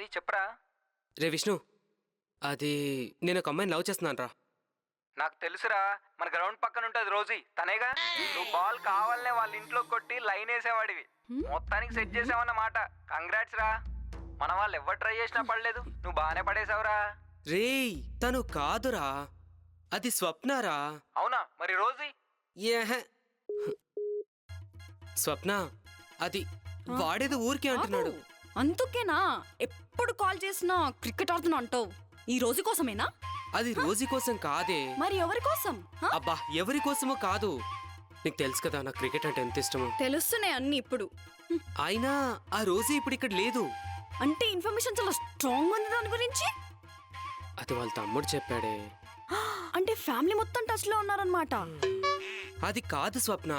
అది చెప్పరా. రే విష్ణు, అది నేను ఒక అమ్మాయిని లవ్ చేస్తున్నాను రా. నాకు తెలుసురా, మన గ్రౌండ్ పక్కన ఉంటుంది రోజీ, తనేగా. నువ్వు బాల్ కావాలనే వాళ్ళ ఇంట్లో కొట్టి లైన్ వేసేవాడివి. మొత్తానికి సెట్ చేసావన్నమాట. కంగ్రాట్స్ రా. మన వాళ్ళు ఎవరు ట్రై చేసినా పడలేదు, నువ్వు బాగానే పడేసావురా. రేయ్ తను కాదురా, అది స్వప్నారా. అవునా, మరి రోజీ? ఏహే, స్వప్న అది వాడేదో ఊరికే అంటున్నాడు. అందుకేనా ఎప్పుడు కాల్ చేసినా క్రికెట్ ఆడుతున్నా అంటావు? ఈ రోజు కోసమేనా? అది రోజీ కోసం కాదే. మరి ఎవరి కోసం? అబ్బా ఎవరి కోసమో కాదు. నీకు తెలుసు కదా నాకు క్రికెట్ అంటే ఎంత ఇష్టమో. తెలుస్తున్నాయి అన్ని ఇప్పుడు. అయినా ఆ రోజీ ఇప్పుడు ఇక్కడ లేదు. అంటే ఇన్ఫర్మేషన్ చాలా స్ట్రాంగ్ ఉంది దాని గురించి. అది వాళ్ళ తమ్ముడు చెప్పాడే. అంటే ఫ్యామిలీ మొత్తం టచ్ లో ఉన్నారనమాట. అది కాదు స్వప్న,